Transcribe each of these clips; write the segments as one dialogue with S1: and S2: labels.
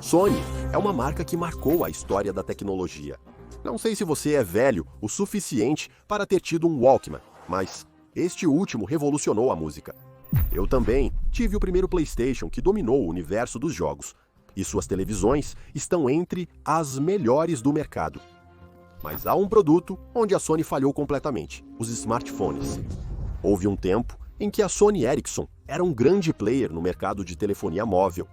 S1: Sony é uma marca que marcou a história da tecnologia. Não sei se você é velho o suficiente para ter tido um Walkman, mas este último revolucionou a música. Eu também tive o primeiro PlayStation que dominou o universo dos jogos, e suas televisões estão entre as melhores do mercado. Mas há um produto onde a Sony falhou completamente: os smartphones. Houve um tempo em que a Sony Ericsson era um grande player no mercado de telefonia móvel.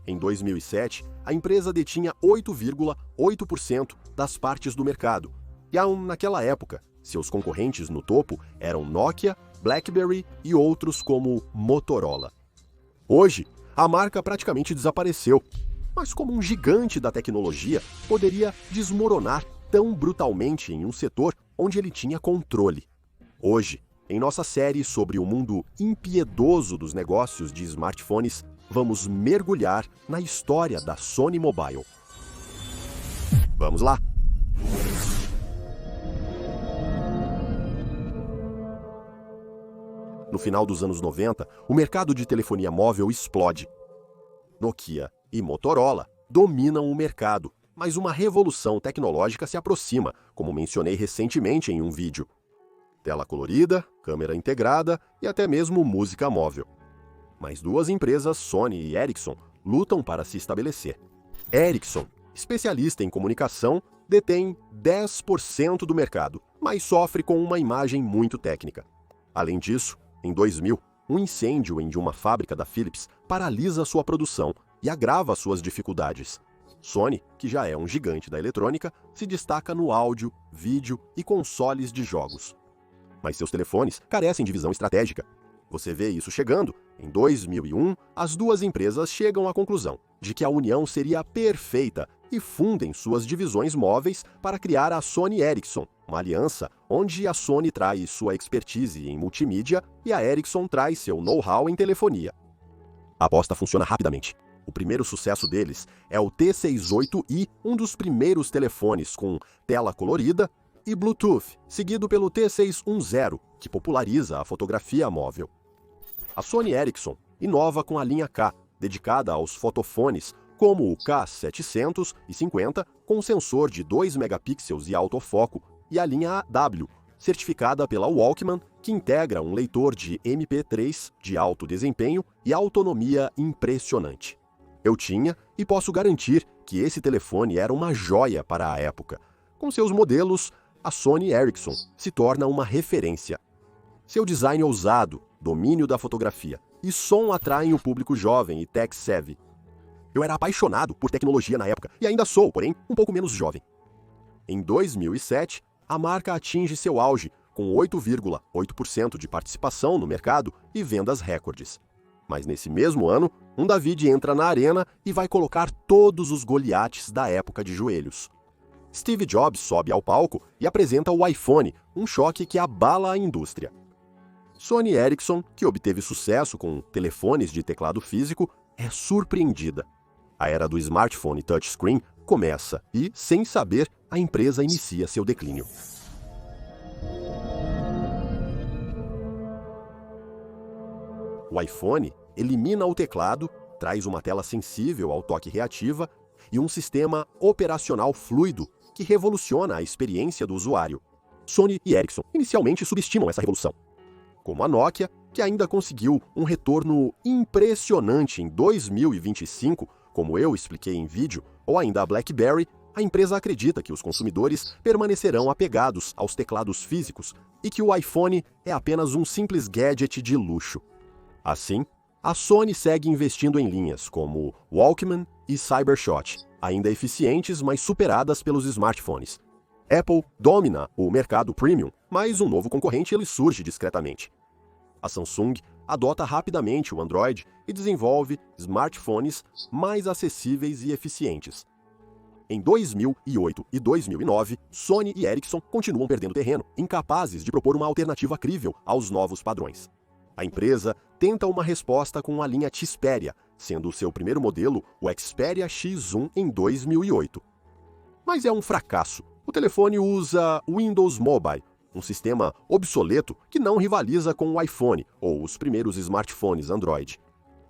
S1: Em 2007, a empresa detinha 8,8% das partes do mercado. E naquela época, seus concorrentes no topo eram Nokia, BlackBerry e outros como Motorola. Hoje, a marca praticamente desapareceu, mas como um gigante da tecnologia, poderia desmoronar tão brutalmente em um setor onde ele tinha controle. Hoje, em nossa série sobre o mundo impiedoso dos negócios de smartphones, vamos mergulhar na história da Sony Mobile. Vamos lá! No final dos anos 90, o mercado de telefonia móvel explode. Nokia e Motorola dominam o mercado, mas uma revolução tecnológica se aproxima, como mencionei recentemente em um vídeo. Tela colorida, câmera integrada e até mesmo música móvel. Mas duas empresas, Sony e Ericsson, lutam para se estabelecer. Ericsson, especialista em comunicação, detém 10% do mercado, mas sofre com uma imagem muito técnica. Além disso, em 2000, um incêndio em uma fábrica da Philips paralisa sua produção e agrava suas dificuldades. Sony, que já é um gigante da eletrônica, se destaca no áudio, vídeo e consoles de jogos. Mas seus telefones carecem de visão estratégica. Você vê isso chegando. Em 2001, as duas empresas chegam à conclusão de que a união seria perfeita e fundem suas divisões móveis para criar a Sony Ericsson, uma aliança onde a Sony traz sua expertise em multimídia e a Ericsson traz seu know-how em telefonia. A aposta funciona rapidamente. O primeiro sucesso deles é o T68i, um dos primeiros telefones com tela colorida e Bluetooth, seguido pelo T610, que populariza a fotografia móvel. A Sony Ericsson inova com a linha K, dedicada aos fotofones, como o K750, com sensor de 2 megapixels e autofoco, e a linha W, certificada pela Walkman, que integra um leitor de MP3 de alto desempenho e autonomia impressionante. Eu tinha e posso garantir que esse telefone era uma joia para a época. Com seus modelos, a Sony Ericsson se torna uma referência. Seu design ousado, domínio da fotografia e som atraem o público jovem e tech-savvy. Eu era apaixonado por tecnologia na época e ainda sou, porém, um pouco menos jovem. Em 2007, a marca atinge seu auge, com 8,8% de participação no mercado e vendas recordes. Mas nesse mesmo ano, um David entra na arena e vai colocar todos os Goliates da época de joelhos. Steve Jobs sobe ao palco e apresenta o iPhone, um choque que abala a indústria. Sony Ericsson, que obteve sucesso com telefones de teclado físico, é surpreendida. A era do smartphone touchscreen começa e, sem saber, a empresa inicia seu declínio. O iPhone elimina o teclado, traz uma tela sensível ao toque reativa e um sistema operacional fluido que revoluciona a experiência do usuário. Sony e Ericsson inicialmente subestimam essa revolução. Como a Nokia, que ainda conseguiu um retorno impressionante em 2025, como eu expliquei em vídeo, ou ainda a BlackBerry, a empresa acredita que os consumidores permanecerão apegados aos teclados físicos e que o iPhone é apenas um simples gadget de luxo. Assim, a Sony segue investindo em linhas como Walkman e Cybershot, ainda eficientes, mas superadas pelos smartphones. Apple domina o mercado premium, mas um novo concorrente ele surge discretamente. A Samsung adota rapidamente o Android e desenvolve smartphones mais acessíveis e eficientes. Em 2008 e 2009, Sony e Ericsson continuam perdendo terreno, incapazes de propor uma alternativa crível aos novos padrões. A empresa tenta uma resposta com a linha Xperia, sendo seu primeiro modelo o Xperia X1 em 2008. Mas é um fracasso. O telefone usa Windows Mobile, um sistema obsoleto que não rivaliza com o iPhone ou os primeiros smartphones Android.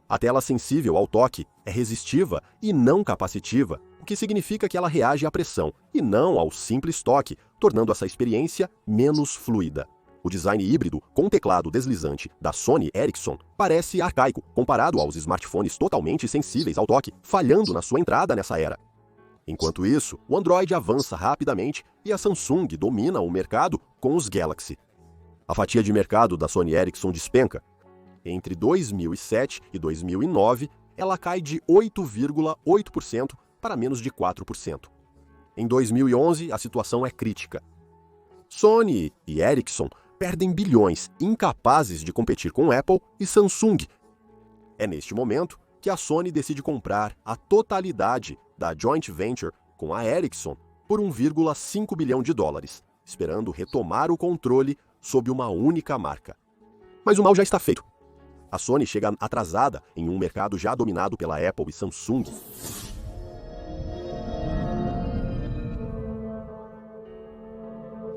S1: A tela sensível ao toque é resistiva e não capacitiva, o que significa que ela reage à pressão e não ao simples toque, tornando essa experiência menos fluida. O design híbrido com teclado deslizante da Sony Ericsson parece arcaico comparado aos smartphones totalmente sensíveis ao toque, falhando na sua entrada nessa era. Enquanto isso, o Android avança rapidamente e a Samsung domina o mercado com os Galaxy. A fatia de mercado da Sony Ericsson despenca. Entre 2007 e 2009, ela cai de 8,8% para menos de 4%. Em 2011, a situação é crítica. Sony e Ericsson perdem bilhões, incapazes de competir com Apple e Samsung. É neste momento que a Sony decide comprar a totalidade da joint venture com a Ericsson por 1,5 bilhão de dólares, esperando retomar o controle sob uma única marca. Mas o mal já está feito. A Sony chega atrasada em um mercado já dominado pela Apple e Samsung.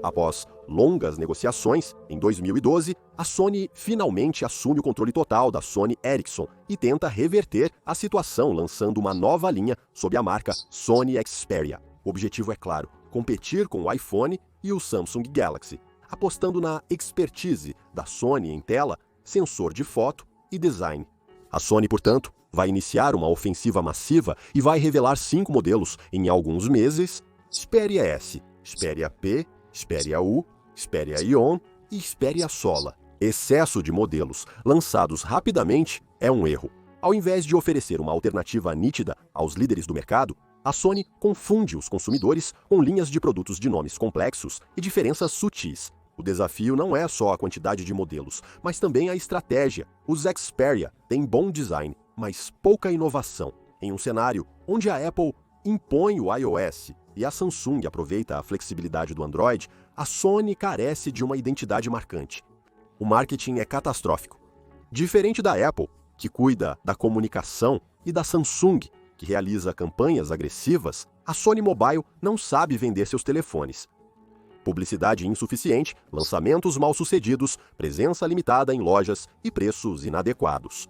S1: Após longas negociações, em 2012, a Sony finalmente assume o controle total da Sony Ericsson e tenta reverter a situação lançando uma nova linha sob a marca Sony Xperia. O objetivo é claro, competir com o iPhone e o Samsung Galaxy, apostando na expertise da Sony em tela, sensor de foto e design. A Sony, portanto, vai iniciar uma ofensiva massiva e vai revelar 5 modelos em alguns meses: Xperia S, Xperia P, Xperia U, Xperia Ion e Xperia Sola. Excesso de modelos lançados rapidamente é um erro. Ao invés de oferecer uma alternativa nítida aos líderes do mercado, a Sony confunde os consumidores com linhas de produtos de nomes complexos e diferenças sutis. O desafio não é só a quantidade de modelos, mas também a estratégia. Os Xperia têm bom design, mas pouca inovação. Em um cenário onde a Apple impõe o iOS e a Samsung aproveita a flexibilidade do Android, a Sony carece de uma identidade marcante. O marketing é catastrófico. Diferente da Apple, que cuida da comunicação, e da Samsung, que realiza campanhas agressivas, a Sony Mobile não sabe vender seus telefones. Publicidade insuficiente, lançamentos mal-sucedidos, presença limitada em lojas e preços inadequados.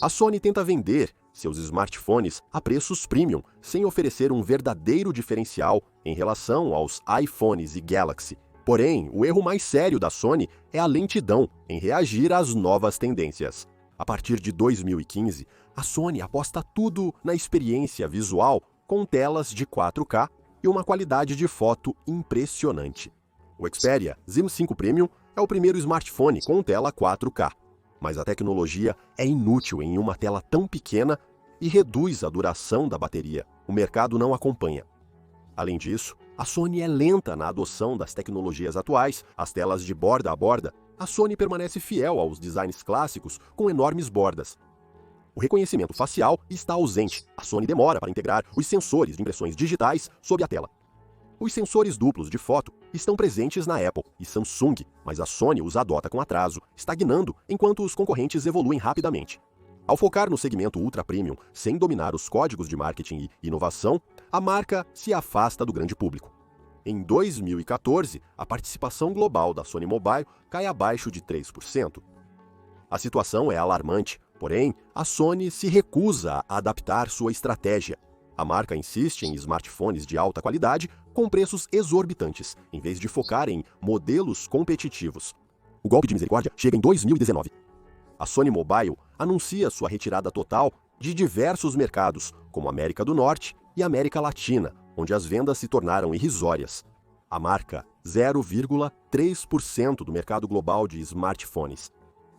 S1: A Sony tenta vender seus smartphones a preços premium, sem oferecer um verdadeiro diferencial em relação aos iPhones e Galaxy. Porém, o erro mais sério da Sony é a lentidão em reagir às novas tendências. A partir de 2015, a Sony aposta tudo na experiência visual com telas de 4K e uma qualidade de foto impressionante. O Xperia Z5 Premium é o primeiro smartphone com tela 4K, mas a tecnologia é inútil em uma tela tão pequena e reduz a duração da bateria. O mercado não acompanha. Além disso, a Sony é lenta na adoção das tecnologias atuais, as telas de borda a borda. A Sony permanece fiel aos designs clássicos com enormes bordas. O reconhecimento facial está ausente. A Sony demora para integrar os sensores de impressões digitais sob a tela. Os sensores duplos de foto estão presentes na Apple e Samsung, mas a Sony os adota com atraso, estagnando enquanto os concorrentes evoluem rapidamente. Ao focar no segmento ultra premium, sem dominar os códigos de marketing e inovação, a marca se afasta do grande público. Em 2014, a participação global da Sony Mobile cai abaixo de 3%. A situação é alarmante, porém, a Sony se recusa a adaptar sua estratégia. A marca insiste em smartphones de alta qualidade com preços exorbitantes, em vez de focar em modelos competitivos. O golpe de misericórdia chega em 2019. A Sony Mobile anuncia sua retirada total de diversos mercados, como América do Norte e América Latina, onde as vendas se tornaram irrisórias. A marca 0,3% do mercado global de smartphones.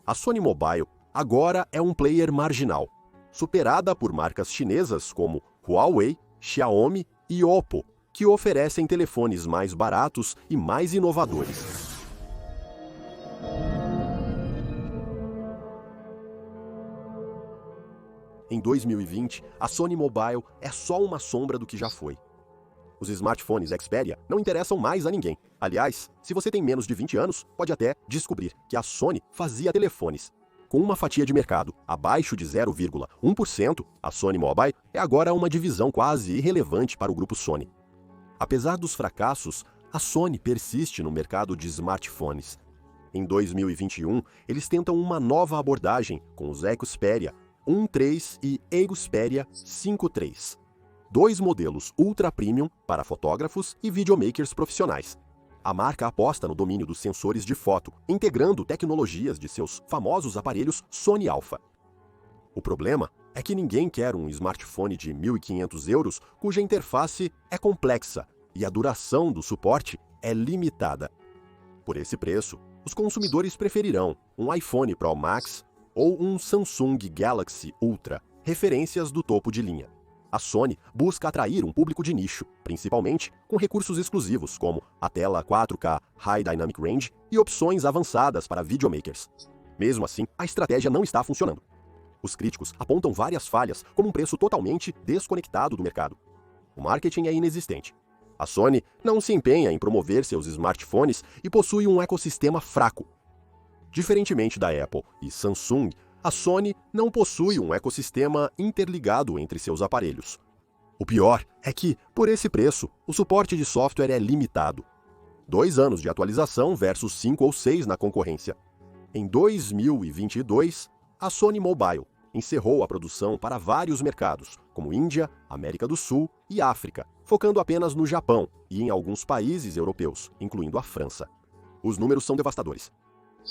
S1: A Sony Mobile agora é um player marginal, superada por marcas chinesas como Huawei, Xiaomi e Oppo, que oferecem telefones mais baratos e mais inovadores. Em 2020, a Sony Mobile é só uma sombra do que já foi. Os smartphones Xperia não interessam mais a ninguém. Aliás, se você tem menos de 20 anos, pode até descobrir que a Sony fazia telefones. Com uma fatia de mercado abaixo de 0,1%, a Sony Mobile é agora uma divisão quase irrelevante para o grupo Sony. Apesar dos fracassos, a Sony persiste no mercado de smartphones. Em 2021, eles tentam uma nova abordagem com os Xperia, 13 e Xperia 5.3. Dois modelos Ultra Premium para fotógrafos e videomakers profissionais. A marca aposta no domínio dos sensores de foto, integrando tecnologias de seus famosos aparelhos Sony Alpha. O problema é que ninguém quer um smartphone de 1.500 euros cuja interface é complexa e a duração do suporte é limitada. Por esse preço, os consumidores preferirão um iPhone Pro Max ou um Samsung Galaxy Ultra, referências do topo de linha. A Sony busca atrair um público de nicho, principalmente com recursos exclusivos como a tela 4K High Dynamic Range e opções avançadas para videomakers. Mesmo assim, a estratégia não está funcionando. Os críticos apontam várias falhas, como um preço totalmente desconectado do mercado. O marketing é inexistente. A Sony não se empenha em promover seus smartphones e possui um ecossistema fraco. Diferentemente da Apple e Samsung, a Sony não possui um ecossistema interligado entre seus aparelhos. O pior é que, por esse preço, o suporte de software é limitado. 2 anos de atualização versus 5 ou 6 na concorrência. Em 2022, a Sony Mobile encerrou a produção para vários mercados, como Índia, América do Sul e África, focando apenas no Japão e em alguns países europeus, incluindo a França. Os números são devastadores.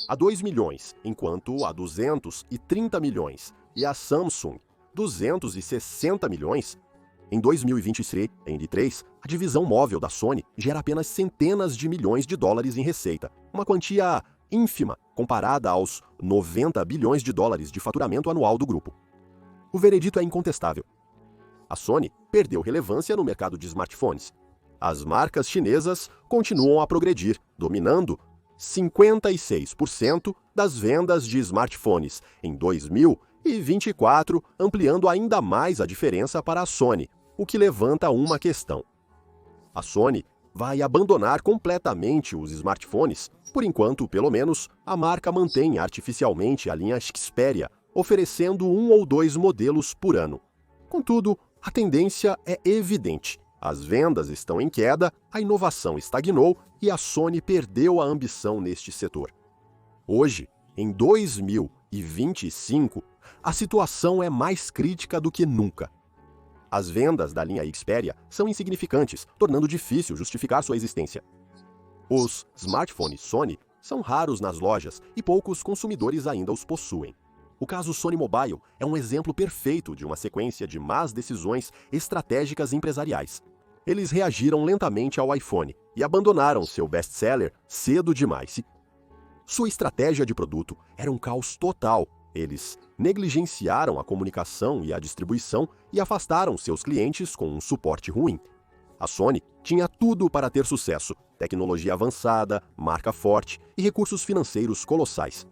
S1: A 2 milhões, enquanto a 230 milhões e a Samsung 260 milhões. Em 2023, a divisão móvel da Sony gera apenas centenas de milhões de dólares em receita, uma quantia ínfima comparada aos 90 bilhões de dólares de faturamento anual do grupo. O veredito é incontestável. A Sony perdeu relevância no mercado de smartphones. As marcas chinesas continuam a progredir, dominando 56% das vendas de smartphones em 2024, ampliando ainda mais a diferença para a Sony, o que levanta uma questão. A Sony vai abandonar completamente os smartphones? Por enquanto, pelo menos, a marca mantém artificialmente a linha Xperia, oferecendo 1 ou 2 modelos por ano. Contudo, a tendência é evidente. As vendas estão em queda, a inovação estagnou e a Sony perdeu a ambição neste setor. Hoje, em 2025, a situação é mais crítica do que nunca. As vendas da linha Xperia são insignificantes, tornando difícil justificar sua existência. Os smartphones Sony são raros nas lojas e poucos consumidores ainda os possuem. O caso Sony Mobile é um exemplo perfeito de uma sequência de más decisões estratégicas empresariais. Eles reagiram lentamente ao iPhone e abandonaram seu best-seller cedo demais. Sua estratégia de produto era um caos total. Eles negligenciaram a comunicação e a distribuição e afastaram seus clientes com um suporte ruim. A Sony tinha tudo para ter sucesso: tecnologia avançada, marca forte e recursos financeiros colossais.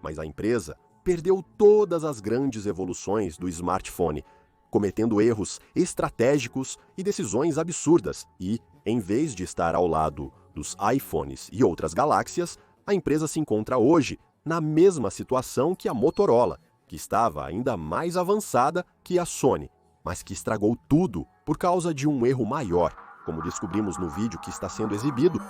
S1: Mas a empresa perdeu todas as grandes evoluções do smartphone, cometendo erros estratégicos e decisões absurdas e, em vez de estar ao lado dos iPhones e outras galáxias, a empresa se encontra hoje na mesma situação que a Motorola, que estava ainda mais avançada que a Sony, mas que estragou tudo por causa de um erro maior, como descobrimos no vídeo que está sendo exibido